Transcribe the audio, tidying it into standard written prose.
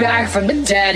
Back from the dead.